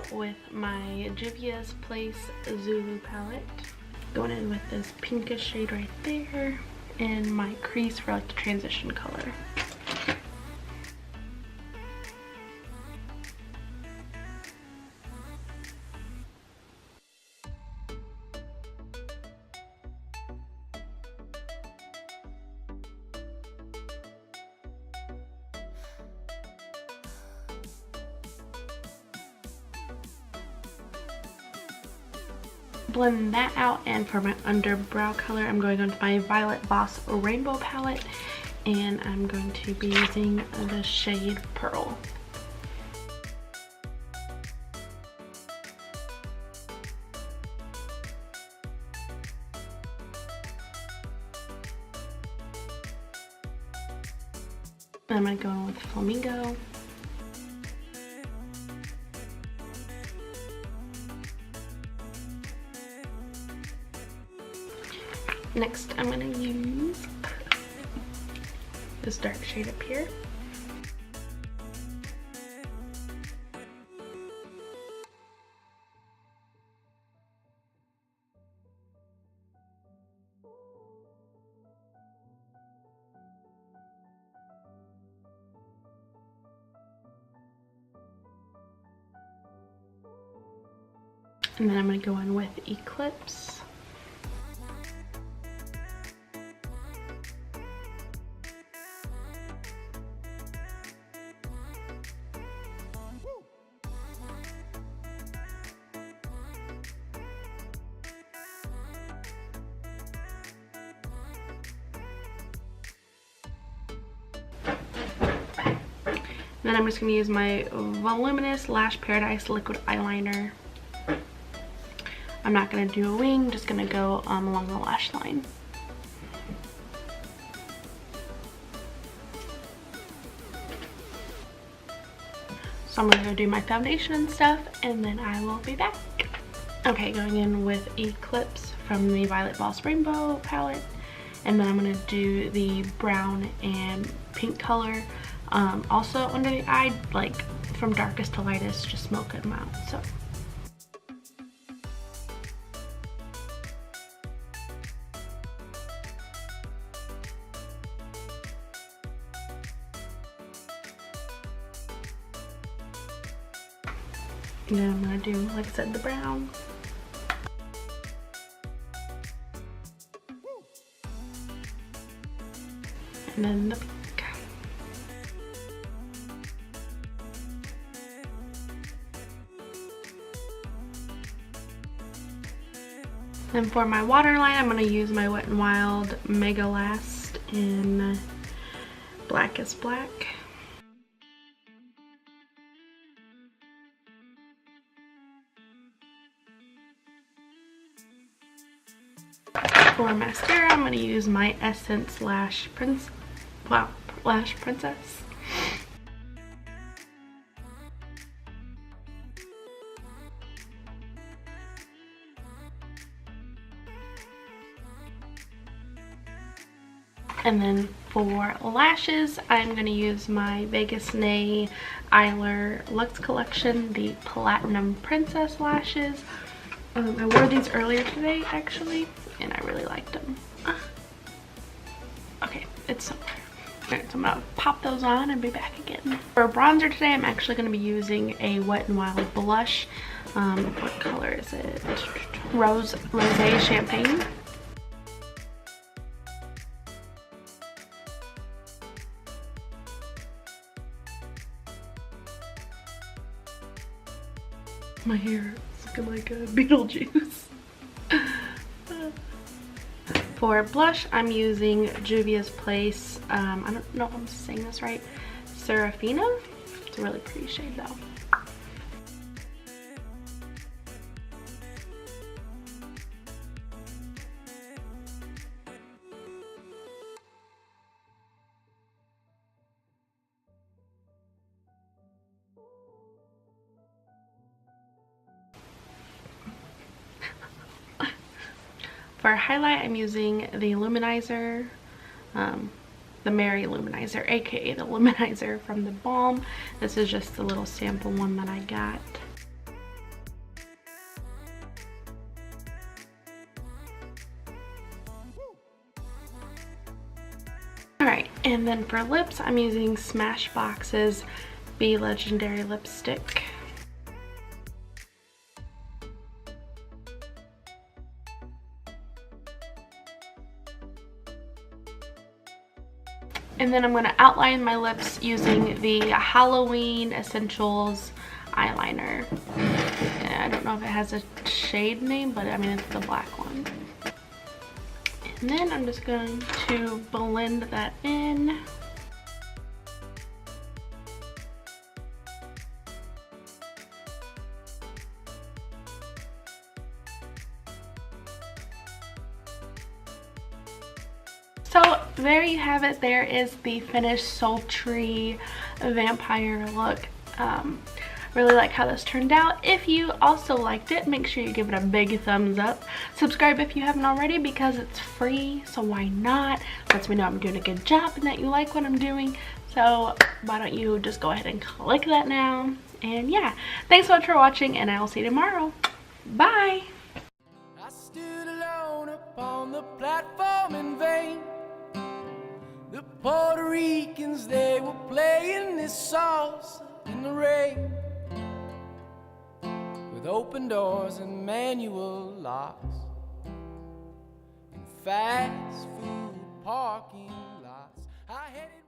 out with my Juvia's Place Zulu palette. Going in with this pinkish shade right there and my crease for like the transition color. Blend that out, and for my underbrow color I'm going on to my Violet Boss Rainbow palette, and I'm going to be using the shade Pearl. And I'm going to go in with Flamingo. Next, I'm going to use this dark shade up here. And then I'm going to go in with Eclipse. Then I'm just going to use my Voluminous Lash Paradise liquid eyeliner. I'm not going to do a wing, just going to go along the lash line. So I'm going to go do my foundation and stuff, and then I will be back. Okay, going in with Eclipse from the Violet Boss Rainbow palette, and then I'm going to do the brown and pink color. Also under the eye, like from darkest to lightest, just smoke them out. So and then I'm gonna do, like I said, the brown. And then the pink. Then for my waterline, I'm going to use my Wet n Wild Mega Last in Black is Black. For mascara, I'm going to use my Essence Lash Princess. And then for lashes, I'm going to use my Vegas Nay Eyler Luxe Collection, the Platinum Princess lashes. I wore these earlier today, actually, and I really liked them. Okay, it's somewhere. Alright, so I'm going to pop those on and be back again. For bronzer today, I'm actually going to be using a Wet n Wild blush. What color is it? Rose Champagne. My hair is looking like a Beetlejuice. For blush, I'm using Juvia's Place, I don't know if I'm saying this right, Serafina. It's a really pretty shade though. For highlight, I'm using the Luminizer, the Mary Luminizer, aka the Luminizer from the Balm. This is just a little sample one that I got. Alright, and then for lips, I'm using Smashbox's Be Legendary lipstick. And then I'm going to outline my lips using the Halloween Essentials eyeliner. I don't know if it has a shade name, but I mean it's the black one. And then I'm just going to blend that in. So there you have it. There is the finished Sultry Vampire look. Really like how this turned out. If you also liked it, make sure you give it a big thumbs up. Subscribe if you haven't already because it's free, so why not? Lets me know I'm doing a good job and that you like what I'm doing. So why don't you just go ahead and click that now. And yeah, thanks so much for watching, and I will see you tomorrow. Bye! I stood alone upon the platform in vain. The Puerto Ricans, they were playing this salsa in the rain, with open doors and manual locks, and fast food parking lots. I headed